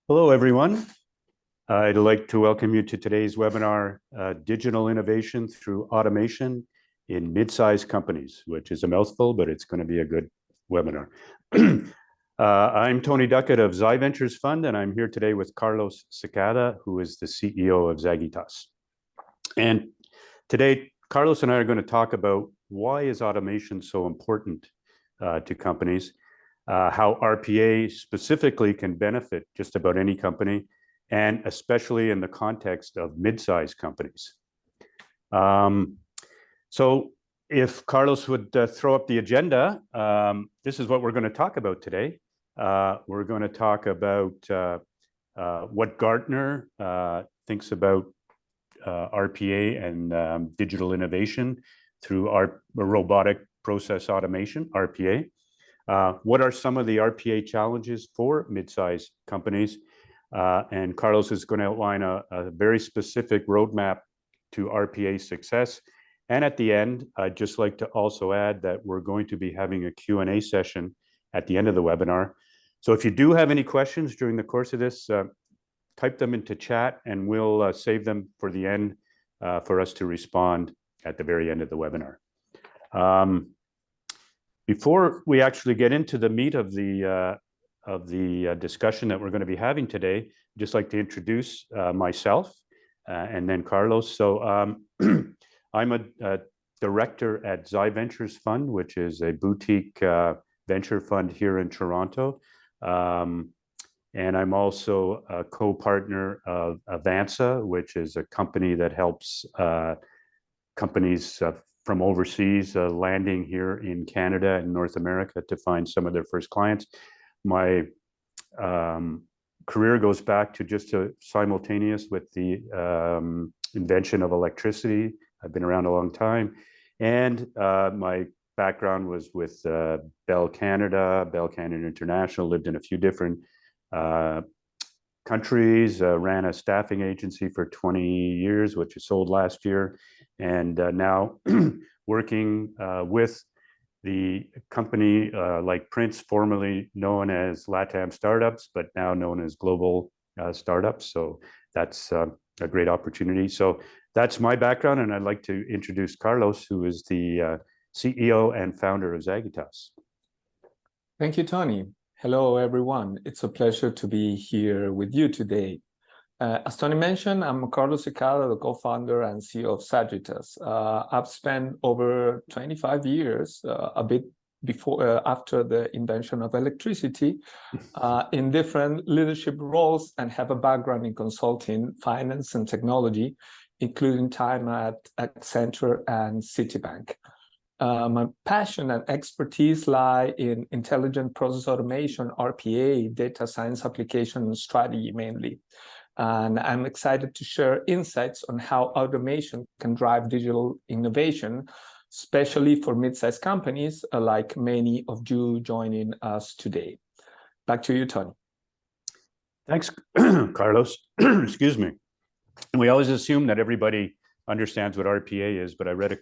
Hello, everyone. I'd like to welcome you to today's webinar, Digital Innovation Through Automation in Mid-sized Companies, which is a mouthful, but it's going to be a good webinar. I'm Tony Duckett of xiVentures Fund, and I'm here today with Carlos Secada, who is the CEO of Zagitas. And today, Carlos and I are going to talk about why is automation so important to companies, how RPA specifically can benefit just about any company, and especially in the context of mid-sized companies. So if Carlos would throw up the agenda, this is what we're going to talk about today. We're going to talk about what Gartner thinks about RPA and digital innovation through our robotic process automation, RPA. What are some of the RPA challenges for mid-sized companies? And Carlos is going to outline a very specific roadmap to RPA success. And at the end, I'd just like to also add that we're going to be having a Q&A session at the end of the webinar. So if you do have any questions during the course of this, type them into chat and we'll save them for the end for us to respond at the very end of the webinar. Before we actually get into the meat of the discussion that we're going to be having today, I'd just like to introduce myself and then Carlos. So I'm a director at xiVentures Fund, which is a boutique venture fund here in Toronto. And I'm also a co-partner of Avanza, which is a company that helps companies from overseas landing here in Canada and North America to find some of their first clients. My career goes back to just simultaneous with the invention of electricity. I've been around a long time. And my background was with Bell Canada International, lived in a few different countries, ran a staffing agency for 20 years, which was sold last year. And now working with the company like Prince, formerly known as LATAM Startups, but now known as Global Startups. So that's a great opportunity. So that's my background. And I'd like to introduce Carlos, who is the CEO and founder of Zagitas. Thank you, Tony. Hello, everyone. It's a pleasure to be here with you today. As Tony mentioned, I'm Carlos Secada, the co-founder and CEO of Zagitas. I've spent over 25 years, a bit before, after the invention of electricity, in different leadership roles and have a background in consulting, finance, and technology, including time at Accenture and Citibank. My passion and expertise lie in intelligent process automation, RPA, data science application, and strategy mainly. And I'm excited to share insights on how automation can drive digital innovation, especially for mid-sized companies like many of you joining us today. Back to you, Tony. Thanks, Carlos. Excuse me. We always assume that everybody understands what RPA is, but I read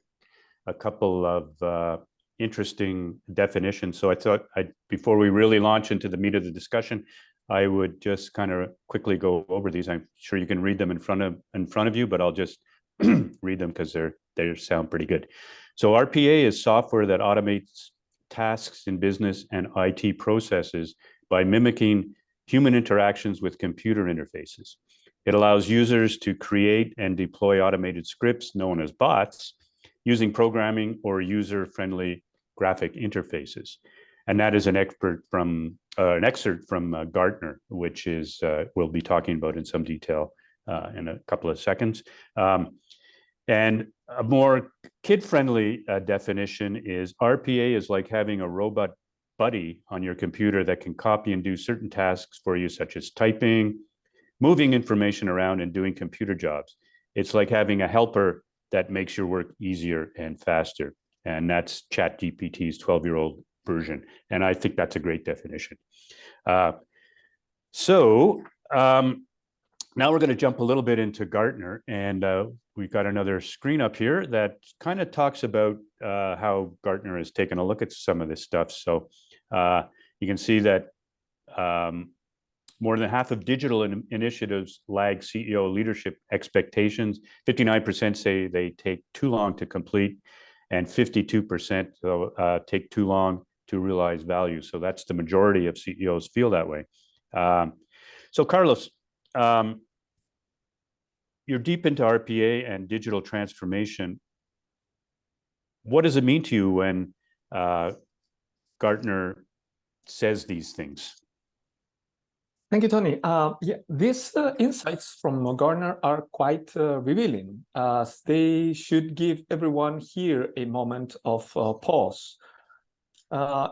a couple of interesting definitions. So I thought before we really launch into the meat of the discussion, I would just kind of quickly go over these. I'm sure you can read them in front of you, but I'll just read them because they sound pretty good. So RPA is software that automates tasks in business and IT processes by mimicking human interactions with computer interfaces. It allows users to create and deploy automated scripts known as bots using programming or user-friendly graphic interfaces. And that is an excerpt from Gartner, which is we'll be talking about in some detail in a couple of seconds. And a more kid-friendly definition is RPA is like having a robot buddy on your computer that can copy and do certain tasks for you, such as typing, moving information around, and doing computer jobs. It's like having a helper that makes your work easier and faster. And that's ChatGPT's 12-year-old version. And I think that's a great definition. So now we're going to jump a little bit into Gartner. And we've got another screen up here that kind of talks about how Gartner has taken a look at some of this stuff. So You can see that more than half of digital initiatives lag CEO leadership expectations. 59% say they take too long to complete, and 52% take too long to realize value. So that's the majority of CEOs feel that way. So Carlos, you're deep into RPA and digital transformation. What does it mean to you when Gartner says these things? Thank you, Tony. These insights from Gartner are quite revealing. They should give everyone here a moment of pause.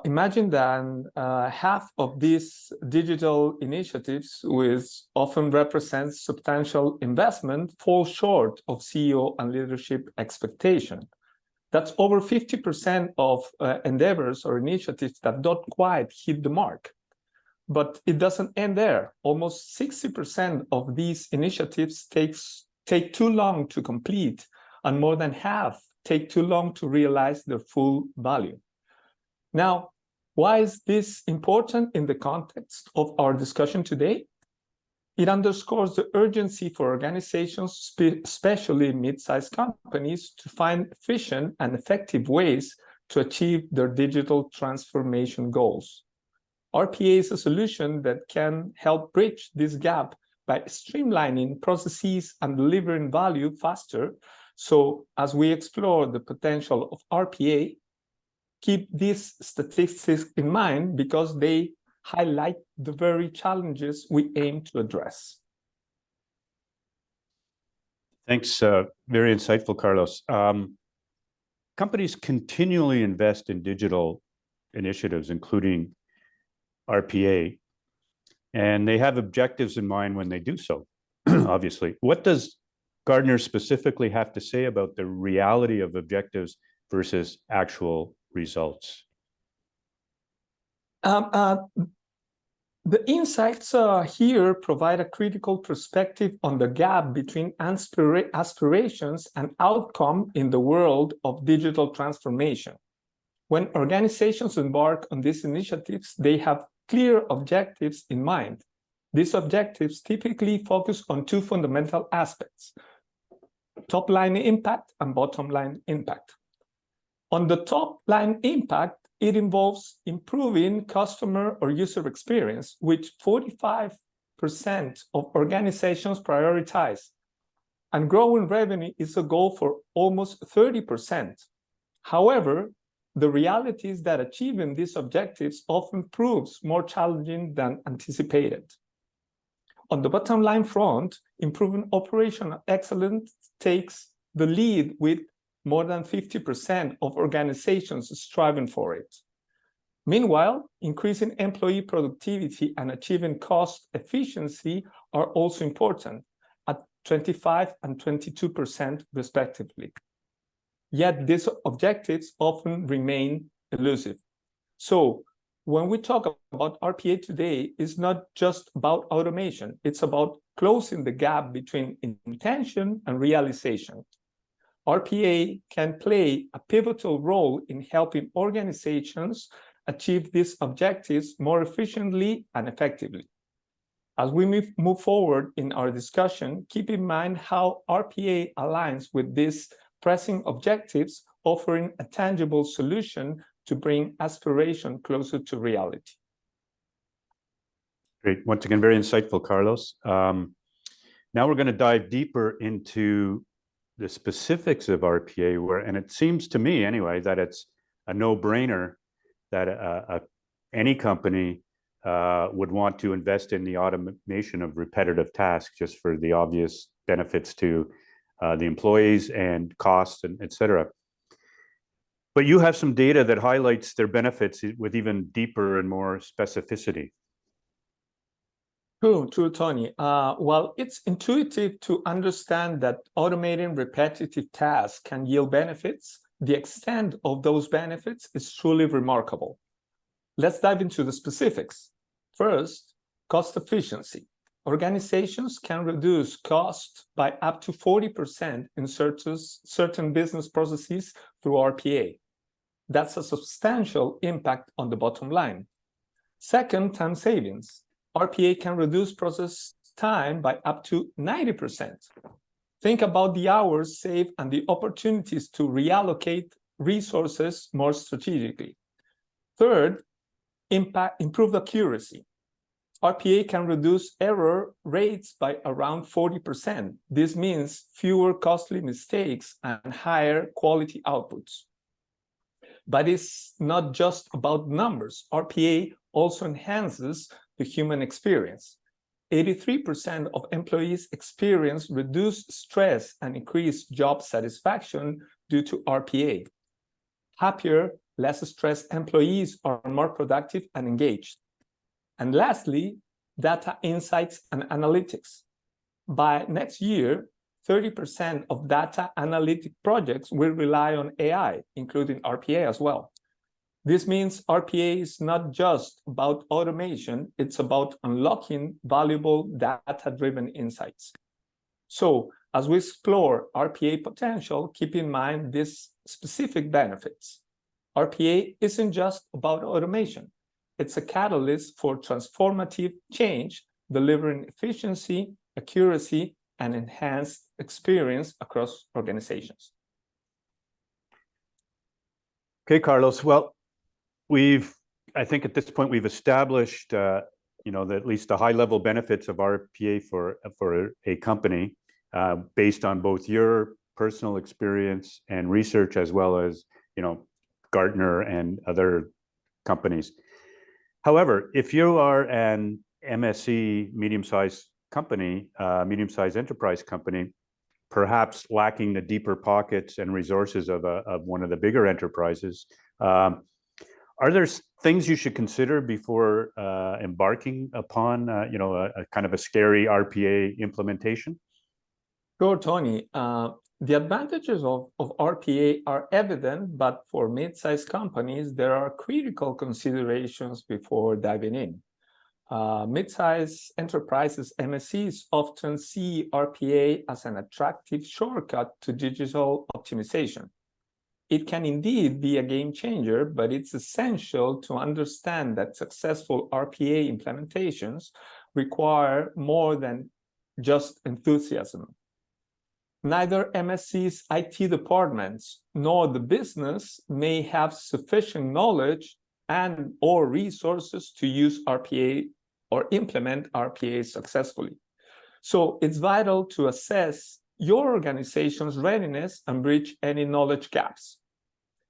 Imagine that half of these digital initiatives, which often represents substantial investment, fall short of CEO and leadership expectation. That's over 50% of endeavors or initiatives that don't quite hit the mark. But it doesn't end there. Almost 60% of these initiatives take too long to complete, and more than half take too long to realize their full value. Now, why is this important in the context of our discussion today? It underscores the urgency for organizations, especially mid-sized companies, to find efficient and effective ways to achieve their digital transformation goals. RPA is a solution that can help bridge this gap by streamlining processes and delivering value faster. So as we explore the potential of RPA, keep these statistics in mind because they highlight the very challenges we aim to address. Thanks. Very insightful, Carlos. Companies continually invest in digital initiatives, including RPA, and they have objectives in mind when they do so, obviously. What does Gartner specifically have to say about the reality of objectives versus actual results? The insights here provide a critical perspective on the gap between aspirations and outcome in the world of digital transformation. When organizations embark on these initiatives, they have clear objectives in mind. These objectives typically focus on two fundamental aspects: top-line impact and bottom-line impact. On the top-line impact, it involves improving customer or user experience, which 45% of organizations prioritize, and growing revenue is a goal for almost 30%. However, the reality is that achieving these objectives often proves more challenging than anticipated. On the bottom line front, improving operational excellence takes the lead, with more than 50% of organizations striving for it. Meanwhile, increasing employee productivity and achieving cost efficiency are also important, at 25% and 22% respectively. Yet these objectives often remain elusive. So when we talk about RPA today, it's not just about automation, it's about closing the gap between intention and realization. RPA can play a pivotal role in helping organizations achieve these objectives more efficiently and effectively. As we move forward in our discussion, keep in mind how RPA aligns with these pressing objectives, offering a tangible solution to bring aspiration closer to reality. Great. Once again, very insightful, Carlos. Now we're going to dive deeper into the specifics of RPA, and it seems to me anyway that it's a no-brainer that any company would want to invest in the automation of repetitive tasks, just for the obvious benefits to the employees and costs, and et cetera. But you have some data that highlights their benefits with even deeper and more specificity. True, Tony. Well, it's intuitive to understand that automating repetitive tasks can yield benefits. The extent of those benefits is truly remarkable. Let's dive into the specifics. First, cost efficiency. Organizations can reduce cost by up to 40% in certain business processes through RPA. That's a substantial impact on the bottom line. Second, time savings. RPA can reduce process time by up to 90%. Think about the hours saved and the opportunities to reallocate resources more strategically. Third, improved accuracy. RPA can reduce error rates by around 40%. This means fewer costly mistakes and higher quality outputs. But it's not just about numbers. RPA also enhances the human experience. 83% of employees experience reduced stress and increased job satisfaction due to RPA. Happier, less stressed employees are more productive and engaged. And lastly, data insights and analytics. By next year, 30% of data analytic projects will rely on AI, including RPA as well. This means RPA is not just about automation, it's about unlocking valuable data-driven insights. So, as we explore RPA potential, keep in mind these specific benefits. RPA isn't just about automation. It's a catalyst for transformative change, delivering efficiency, accuracy, and enhanced experience across organizations. Okay, Carlos. Well, I think at this point we've established, at least the high-level benefits of RPA for a company, based on both your personal experience and research, as well as Gartner and other companies. However, if you are an MSE, medium-sized company, medium-sized enterprise company, perhaps lacking the deeper pockets and resources of one of the bigger enterprises, are there things you should consider before embarking upon, a kind of a scary RPA implementation? Sure, Tony. The advantages of RPA are evident, but for mid-sized companies, there are critical considerations before diving in. Mid-sized enterprises, MSEs, often see RPA as an attractive shortcut to digital optimization. It can indeed be a game changer, but it's essential to understand that successful RPA implementations require more than just enthusiasm. Neither MSC's IT departments nor the business may have sufficient knowledge and/or resources to use RPA or implement RPA successfully. So it's vital to assess your organization's readiness and bridge any knowledge gaps.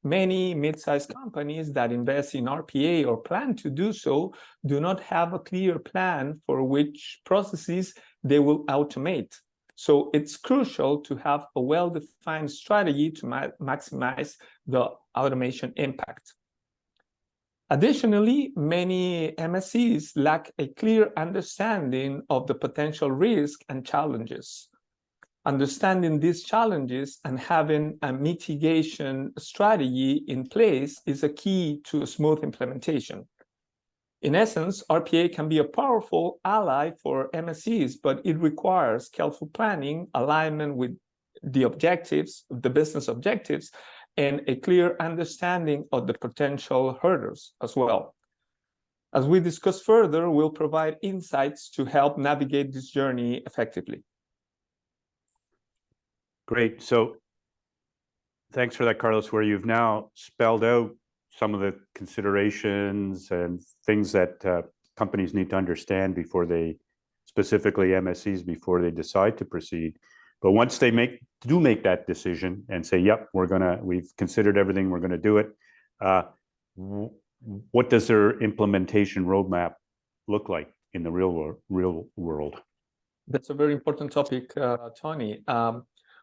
Many mid-sized companies that invest in RPA or plan to do so do not have a clear plan for which processes they will automate. So it's crucial to have a well-defined strategy to maximize the automation impact. Additionally, many MSEs lack a clear understanding of the potential risk and challenges. Understanding these challenges and having a mitigation strategy in place is a key to a smooth implementation. In essence, RPA can be a powerful ally for MSEs, but it requires careful planning, alignment with the objectives, the business objectives, and a clear understanding of the potential hurdles as well. As we discuss further, we'll provide insights to help navigate this journey effectively. Great. So thanks for that, Carlos, where you've now spelled out some of the considerations and things that companies need to understand before they, specifically MSEs, before they decide to proceed. But once they do make that decision and say, yep, we've considered everything, we're gonna do it, what does their implementation roadmap look like in the real world? That's a very important topic, Tony.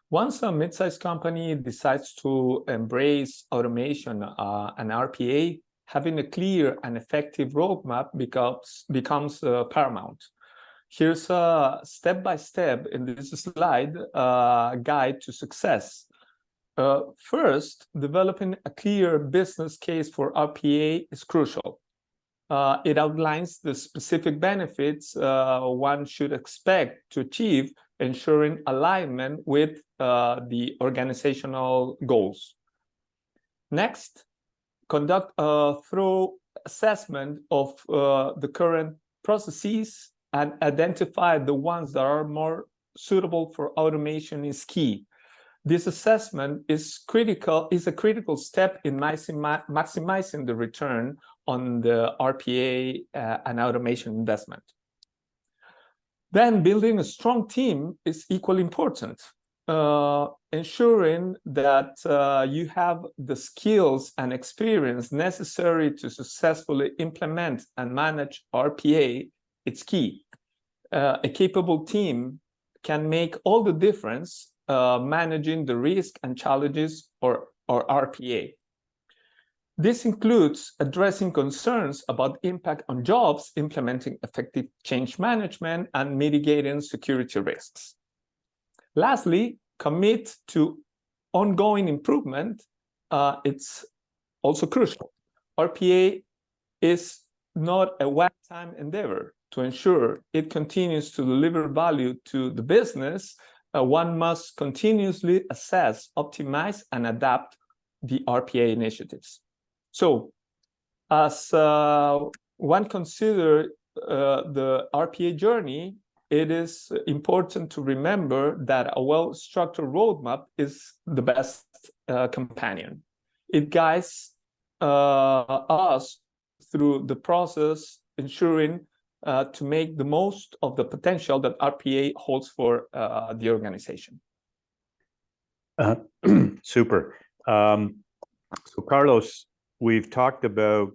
Once a mid-sized company decides to embrace automation and RPA, having a clear and effective roadmap becomes paramount. Here's a step-by-step in this slide guide to success. First, developing a clear business case for RPA is crucial. It outlines the specific benefits one should expect to achieve, ensuring alignment with the organizational goals. Next, conduct a thorough assessment of the current processes and identify the ones that are more suitable for automation is key. This assessment is a critical step in maximizing the return on the RPA and automation investment. Then building a strong team is equally important. Ensuring that you have the skills and experience necessary to successfully implement and manage RPA, it's key. A capable team can make all the difference managing the risk and challenges or RPA. This includes addressing concerns about impact on jobs, implementing effective change management, and mitigating security risks. Lastly, commit to ongoing improvement. It's also crucial. RPA is not a one-time endeavor. To ensure it continues to deliver value to the business, one must continuously assess, optimize, and adapt the RPA initiatives. So, as one considers the RPA journey, it is important to remember that a well-structured roadmap is the best companion. It guides us through the process, ensuring to make the most of the potential that RPA holds for the organization. Super. So Carlos, we've talked about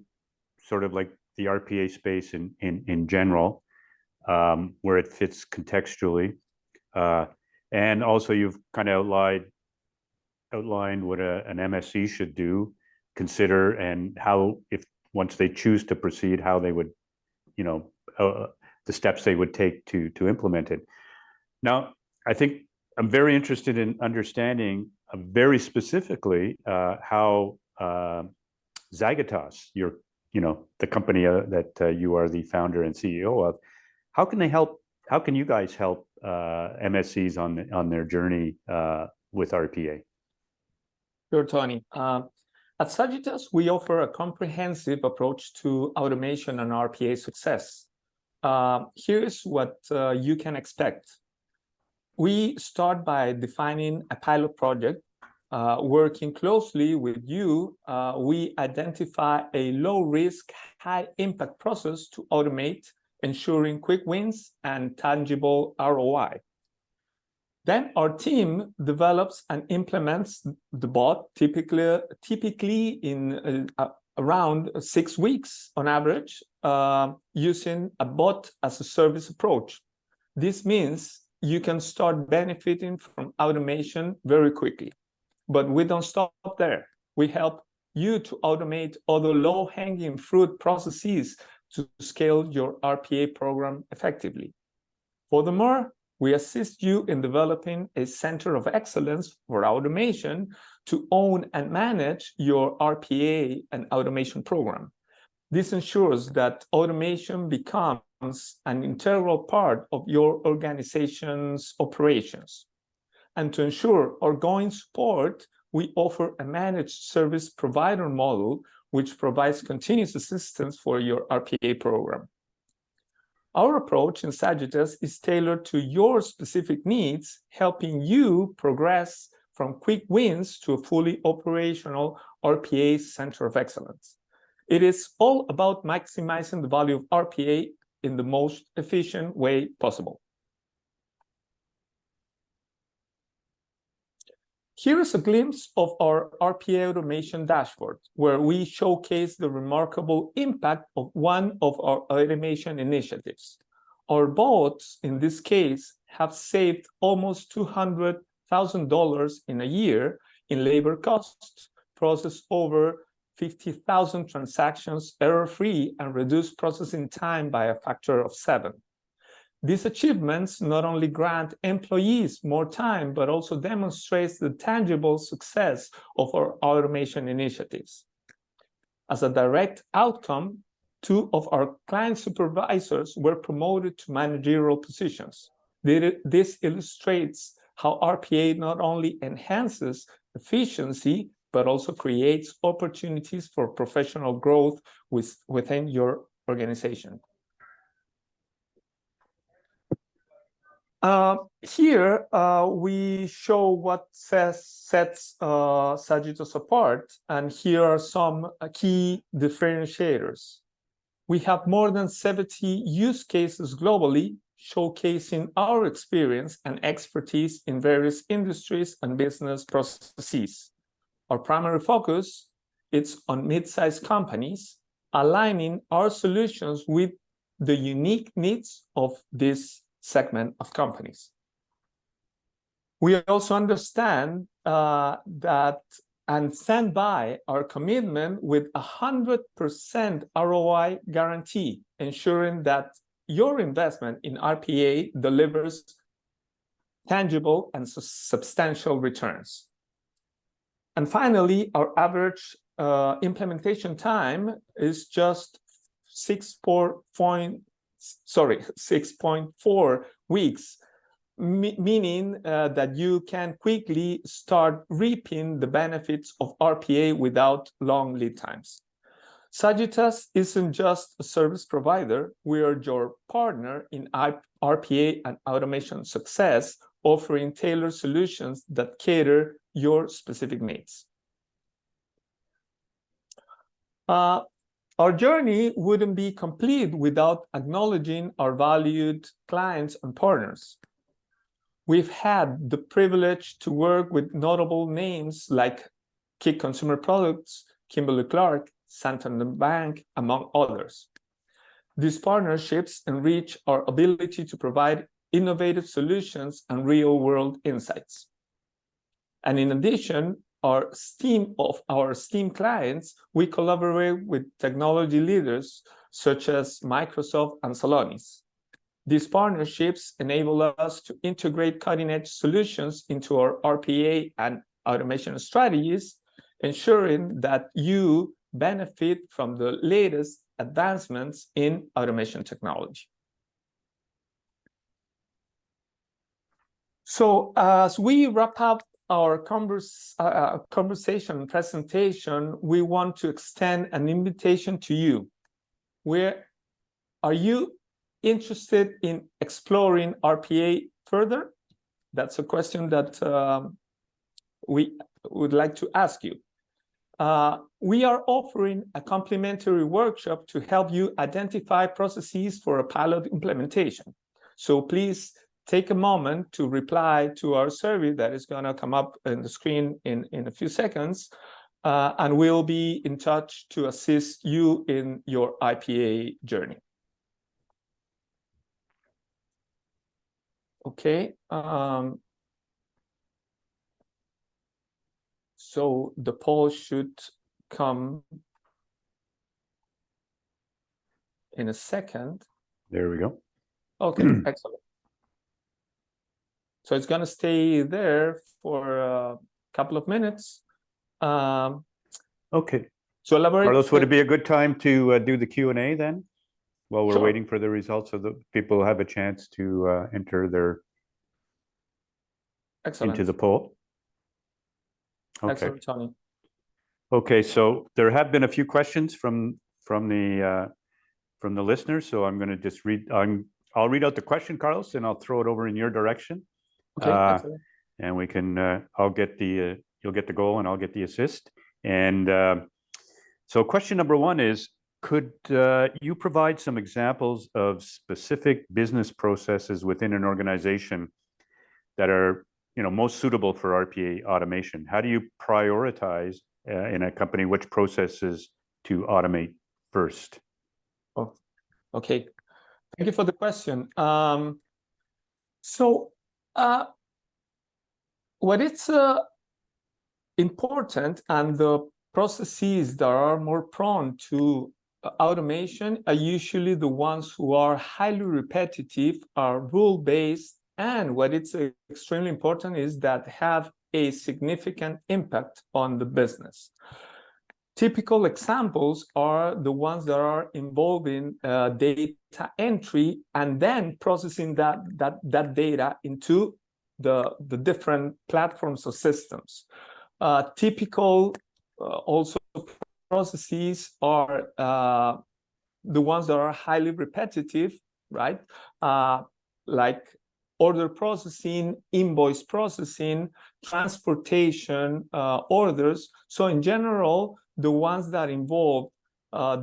sort of like the RPA space in general, where it fits contextually. And also you've kind of outlined what an MSE should do, consider, and how, if once they choose to proceed, how they would, the steps they would take to implement it. Now, I think I'm very interested in understanding very specifically how Zagitas, the company that you are the founder and CEO of, how can you guys help MSEs on their journey with RPA? Sure, Tony. At Zagitas, we offer a comprehensive approach to automation and RPA success. Here's what you can expect. We start by defining a pilot project. Working closely with you, we identify a low-risk, high-impact process to automate, ensuring quick wins and tangible ROI. Then our team develops and implements the bot, typically in around 6 weeks on average, using a bot as a service approach. This means you can start benefiting from automation very quickly. But we don't stop there. We help you to automate other low-hanging fruit processes to scale your RPA program effectively. Furthermore, we assist you in developing a center of excellence for automation to own and manage your RPA and automation program. This ensures that automation becomes an integral part of your organization's operations. And to ensure ongoing support, we offer a managed service provider model, which provides continuous assistance for your RPA program. Our approach in Zagitas is tailored to your specific needs, helping you progress from quick wins to a fully operational RPA center of excellence. It is all about maximizing the value of RPA in the most efficient way possible. Here is a glimpse of our RPA automation dashboard, where we showcase the remarkable impact of one of our automation initiatives. Our bots, in this case, have saved almost $200,000 in a year in labor costs, processed over 50,000 transactions error-free, and reduced processing time by a factor of 7. These achievements not only grant employees more time, but also demonstrates the tangible success of our automation initiatives. As a direct outcome, 2 of our client supervisors were promoted to managerial positions. This illustrates how RPA not only enhances efficiency, but also creates opportunities for professional growth within your organization. Here, we show what sets Zagitas apart, and here are some key differentiators. We have more than 70 use cases globally, showcasing our experience and expertise in various industries and business processes. Our primary focus is on mid-sized companies, aligning our solutions with the unique needs of this segment of companies. We also understand that and stand by our commitment with 100% ROI guarantee, ensuring that your investment in RPA delivers tangible and substantial returns. And finally, our average implementation time is just 6.4 weeks, meaning that you can quickly start reaping the benefits of RPA without long lead times. Zagitas isn't just a service provider, we are your partner in RPA and automation success, offering tailored solutions that cater your specific needs. Our journey wouldn't be complete without acknowledging our valued clients and partners. We've had the privilege to work with notable names like Kik Consumer Products, Kimberly-Clark, Santander Bank, among others. These partnerships enrich our ability to provide innovative solutions and real-world insights. And in addition, our esteemed clients, we collaborate with technology leaders such as Microsoft and Celonis. These partnerships enable us to integrate cutting-edge solutions into our RPA and automation strategies, ensuring that you benefit from the latest advancements in automation technology. So as we wrap up our conversation presentation, we want to extend an invitation to you. Are you interested in exploring RPA further? That's a question that we would like to ask you. We are offering a complimentary workshop to help you identify processes for a pilot implementation. So please take a moment to reply to our survey that is going to come up on the screen in a few seconds, and we'll be in touch to assist you in your RPA journey. Okay. So the poll should come in a second. There we go. Okay, excellent. So it's going to stay there for a couple of minutes. Okay. So elaborate. Carlos, would it be a good time to do the Q&A then, while we're Sure. waiting for the results, so that people have a chance to enter their into the poll? Okay. Excellent, Tony. Okay, so there have been a few questions from the listeners, so I'm going to just read. I'll read out the question, Carlos, and I'll throw it over in your direction. Okay, excellent. And we can. I'll get the. You'll get the goal, and I'll get the assist. And so, question number one is: could you provide some examples of specific business processes within an organization that are, most suitable for RPA automation? How do you prioritize in a company which processes to automate first? Oh, okay. Thank you for the question. What is important, and the processes that are more prone to automation are usually the ones who are highly repetitive, are rule-based, and what is extremely important is that have a significant impact on the business. Typical examples are the ones that are involving data entry and then processing that data into the different platforms or systems. Typical also processes are the ones that are highly repetitive, right? Like order processing, invoice processing, transportation orders. So in general, the ones that involve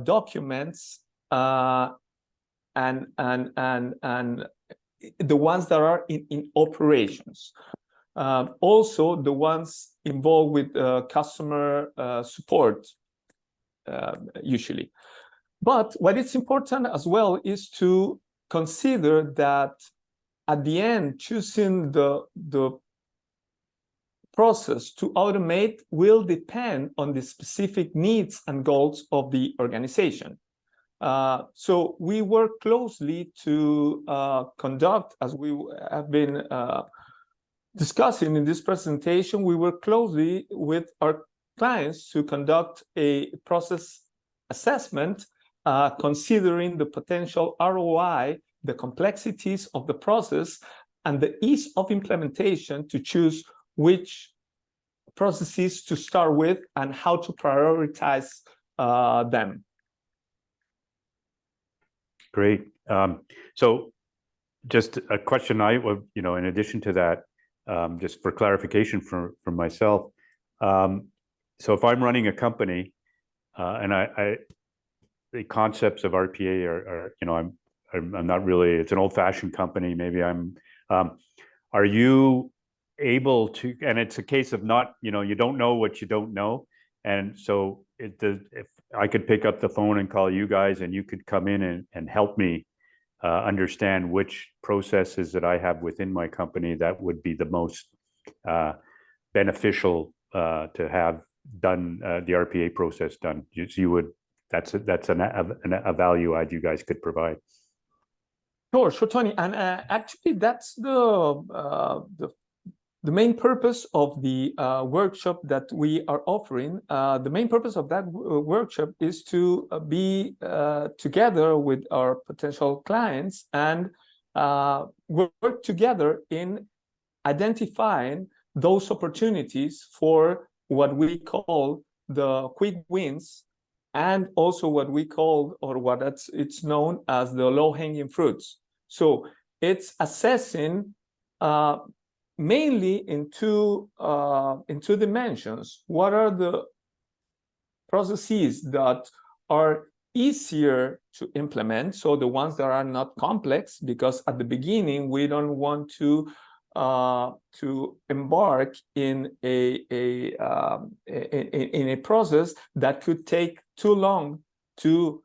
documents and the ones that are in operations. Also, the ones involved with customer support, usually. But what is important as well is to consider that at the end, choosing the process to automate will depend on the specific needs and goals of the organization. So we work closely to conduct, as we have been discussing in this presentation, we work closely with our clients to conduct a process assessment, considering the potential ROI, the complexities of the process, and the ease of implementation to choose which processes to start with and how to prioritize them. Great. So just a question in addition to that, just for clarification for myself. So if I'm running a company and the concepts of RPA are I'm not really, it's an old-fashioned company, maybe are you able to, and it's a case of not, you don't know what you don't know. And so if I could pick up the phone and call you guys and you could come in and help me understand which processes that I have within my company that would be the most beneficial to have done, the RPA process done. You would, that's a value add you guys could provide. Sure, Tony. And actually, that's the main purpose of the workshop that we are offering. The main purpose of that workshop is to be together with our potential clients and work together in identifying those opportunities for what we call the quick wins, and also what we call, or what it's known as, the low-hanging fruits. So it's assessing mainly in two dimensions. What are the processes that are easier to implement? So the ones that are not complex, because at the beginning we don't want to embark in a process that could take too long to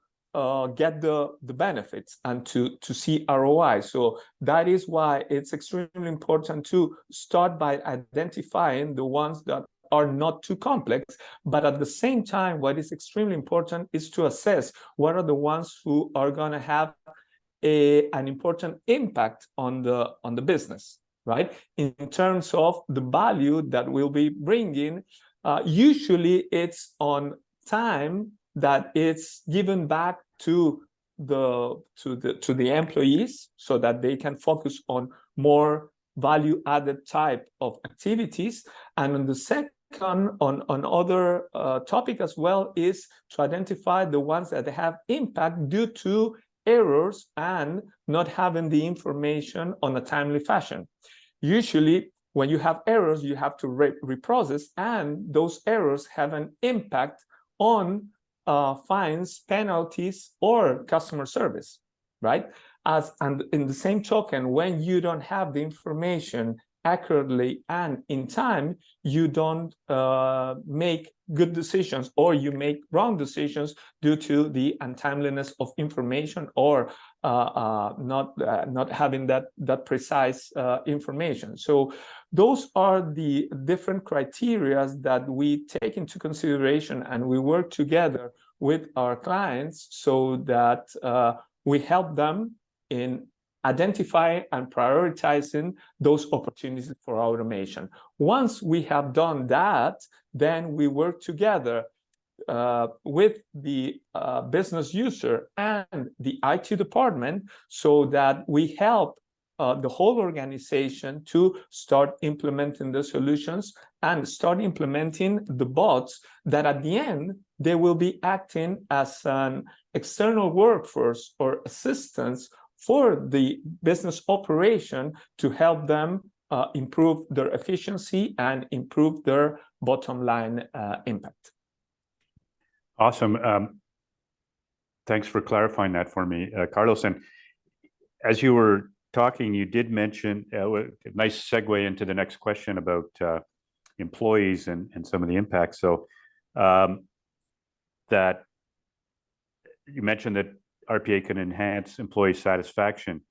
get the benefits and to see ROI. So that is why it's extremely important to start by identifying the ones that are not too complex, but at the same time, what is extremely important is to assess what are the ones who are going to have an important impact on the business, right? In terms of the value that we'll be bringing, usually it's on time that it's given back to the employees so that they can focus on more value-added type of activities. And on the second, on other topic as well, is to identify the ones that have impact due to errors and not having the information on a timely fashion. Usually, when you have errors, you have to reprocess, and those errors have an impact on fines, penalties, or customer service, right? And in the same token, when you don't have the information accurately and in time, you don't make good decisions, or you make wrong decisions due to the untimeliness of information, or not having that precise information. So those are the different criteria that we take into consideration, and we work together with our clients so that we help them in identifying and prioritizing those opportunities for automation. Once we have done that, then we work together with the business user and the IT department so that we help the whole organization to start implementing the solutions and start implementing the bots that at the end, they will be acting as an external workforce or assistance for the business operation to help them improve their efficiency and improve their bottom line impact. Awesome. Thanks for clarifying that for me, Carlos. And as you were talking, you did mention a nice segue into the next question about employees and some of the impacts. So that you mentioned that RPA can enhance employee satisfaction.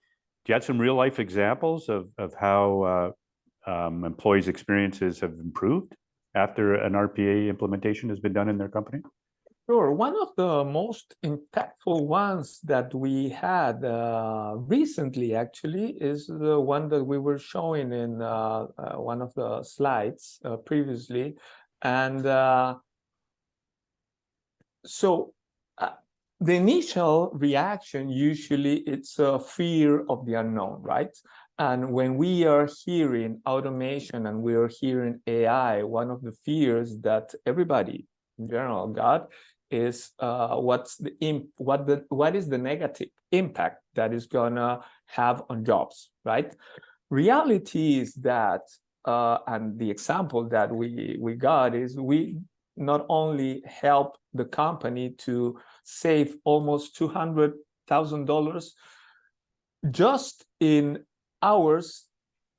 Do you have some real life examples of how employees' experiences have improved after an RPA implementation has been done in their company? Sure. One of the most impactful ones that we had recently, actually, is the one that we were showing in one of the slides previously. And so the initial reaction, usually, it's a fear of the unknown, right? And when we are hearing automation and we are hearing AI, one of the fears that everybody in general got is what is the negative impact that is gonna have on jobs, right? Reality is that, and the example that we got is we not only help the company to save almost $200,000 just in hours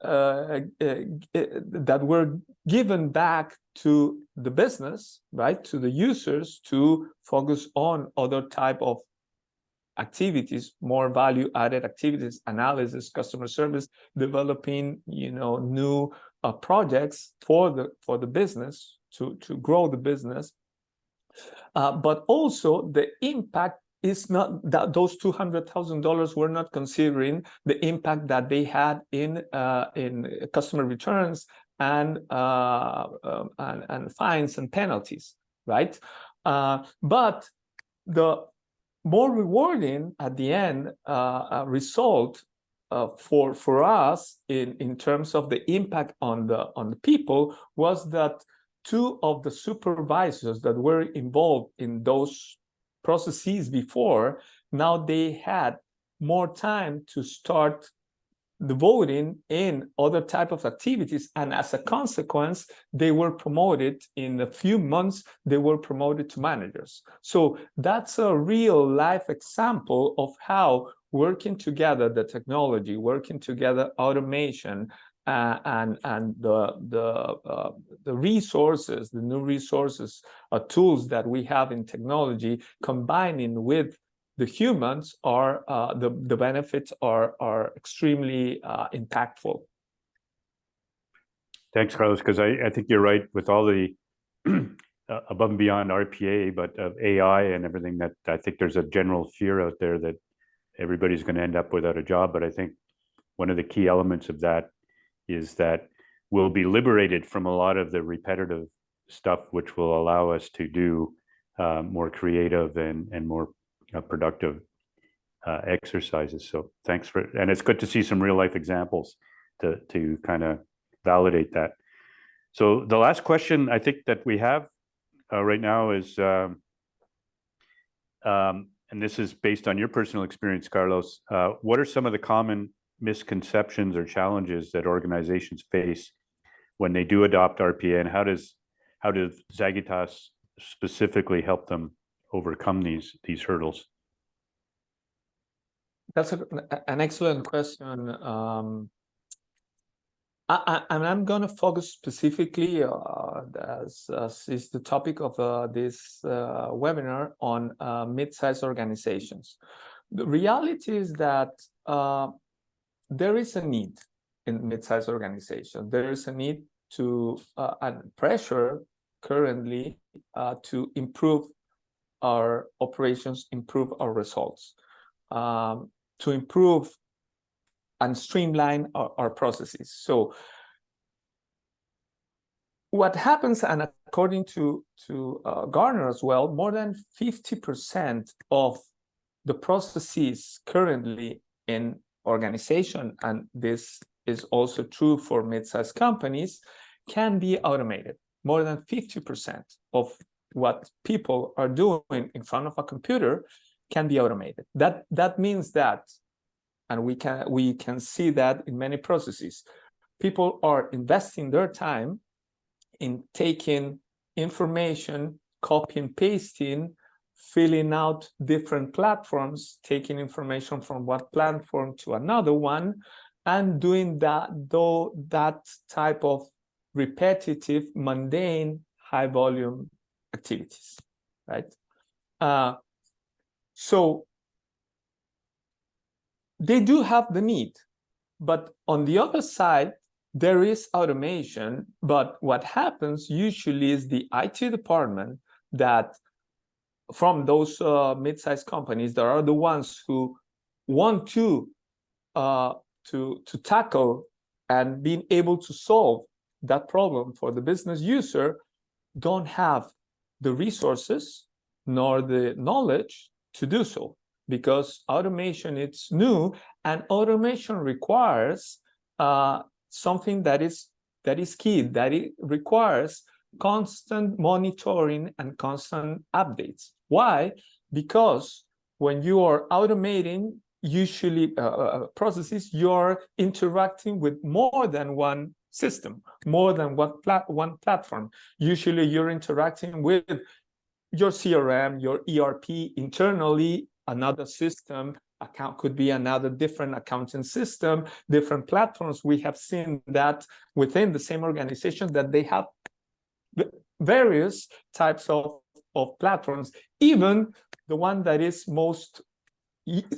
that were given back to the business, right, to the users, to focus on other type of activities, more value-added activities, analysis, customer service, developing, new projects for the business to grow the business. But also the impact is not that those $200,000 were not considering the impact that they had in customer returns and fines and penalties, right? But the more rewarding at the end result for us in terms of the impact on the people was that two of the supervisors that were involved in those processes before, now they had more time to start devoting in other type of activities, and as a consequence, they were promoted in a few months. They were promoted to managers. So that's a real life example of how working together, the technology, working together, automation, and the resources, the new resources, tools that we have in technology, combining with the humans, are the benefits are extremely impactful. Thanks, Carlos, because I think you're right with all the above and beyond RPA, but of AI and everything, that I think there's a general fear out there that everybody's going to end up without a job. But I think one of the key elements of that is that we'll be liberated from a lot of the repetitive stuff, which will allow us to do more creative and more productive exercises. So thanks and it's good to see some real life examples to kind of validate that. So the last question I think that we have right now is, and this is based on your personal experience, Carlos, what are some of the common misconceptions or challenges that organizations face when they do adopt RPA, and how does Zagitas specifically help them overcome these hurdles? That's an excellent question. And I'm going to focus specifically, as is the topic of this webinar, on mid-sized organizations. The reality is that there is a need in mid-sized organizations. There is a need to and pressure currently to improve our operations, improve our results, to improve and streamline our processes. So what happens, and according to Gartner as well, more than 50% of the processes currently in organization, and this is also true for mid-sized companies, can be automated. More than 50% of what people are doing in front of a computer can be automated. That means that, and we can see that in many processes, people are investing their time in taking information, copy and pasting, filling out different platforms, taking information from one platform to another one, and doing that type of repetitive, mundane, high volume activities, right? So they do have the need, but on the other side, there is automation. But what happens usually is the IT department that from those mid-sized companies that are the ones who want to tackle and being able to solve that problem for the business user don't have the resources nor the knowledge to do so, because automation is new, and automation requires something that is key, that it requires constant monitoring and constant updates. Why? Because when you are automating usually processes, you're interacting with more than one system, more than one platform. Usually you're interacting with your CRM, your ERP internally, another system, account could be another different accounting system, different platforms. We have seen that within the same organization that they have various types of platforms. Even the one that is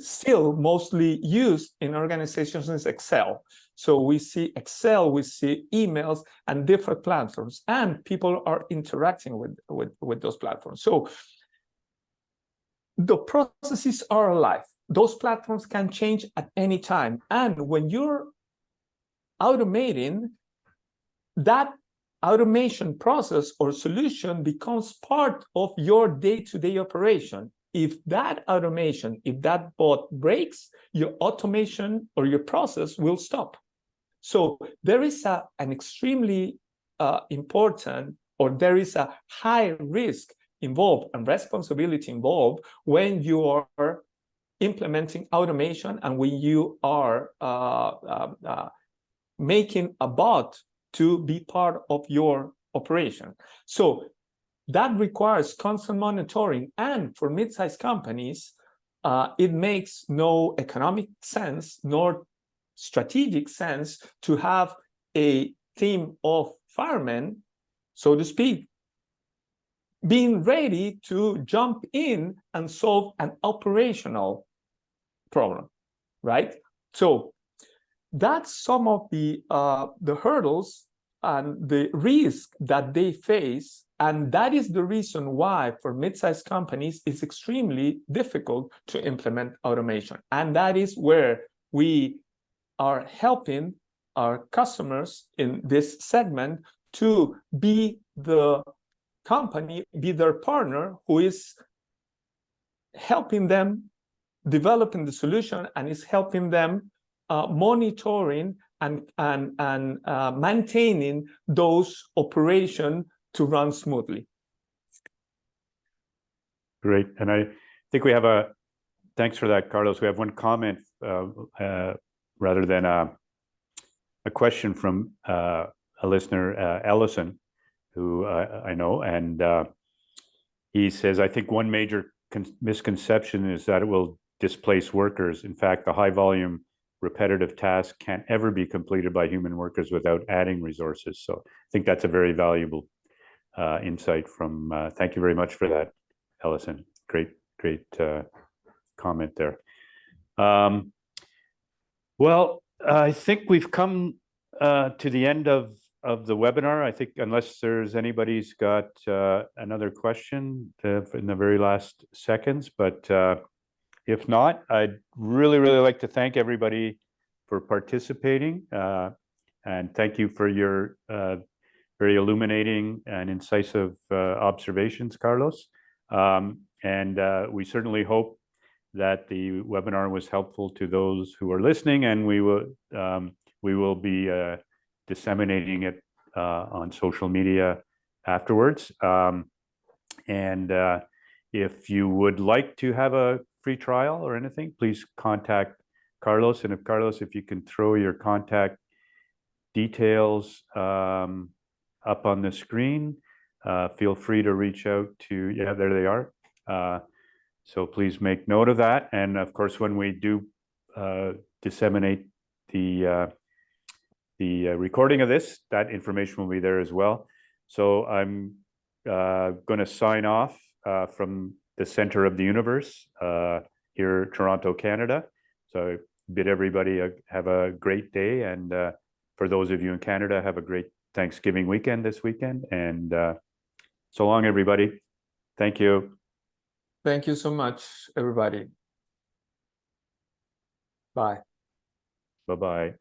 still mostly used in organizations is Excel. So we see Excel, we see emails and different platforms, and people are interacting with those platforms. So the processes are alive. Those platforms can change at any time. And when you're automating, that automation process or solution becomes part of your day-to-day operation. If that automation, if that bot breaks, your automation or your process will stop. So there is an extremely important, or there is a high risk involved and responsibility involved when you are implementing automation and when you are making a bot to be part of your operation. So that requires constant monitoring, and for mid-sized companies, it makes no economic sense nor strategic sense to have a team of firemen, so to speak, being ready to jump in and solve an operational problem, right? So that's some of the hurdles and the risk that they face, and that is the reason why for mid-sized companies it's extremely difficult to implement automation. And that is where we are helping our customers in this segment to be the company, be their partner who is helping them developing the solution and is helping them monitoring and maintaining those operations to run smoothly. Great. And I think we have thanks for that, Carlos. We have one comment rather than a question from a listener, Ellison, who I know, and he says, I think one major misconception is that it will displace workers. In fact, the high volume repetitive task can't ever be completed by human workers without adding resources. So I think that's a very valuable insight from, thank you very much for that, Ellison. Great comment there. Well, I think we've come to the end of the webinar. I think unless there's anybody's got another question in the very last seconds, but if not, I'd really like to thank everybody for participating, and thank you for your very illuminating and incisive observations, Carlos. And we certainly hope that the webinar was helpful to those who are listening, and we will be disseminating it on social media afterwards. And if you would like to have a free trial or anything, please contact Carlos. And if Carlos, if you can throw your contact details up on the screen, feel free to reach out to, yeah, there they are. So please make note of that. And of course, when we do disseminate the recording of this, that information will be there as well. So I'm going to sign off from the center of the universe here, Toronto, Canada. So bid everybody have a great day. And for those of you in Canada, have a great Thanksgiving weekend this weekend. And so long, everybody. Thank you. Thank you so much, everybody. Bye. Bye-bye.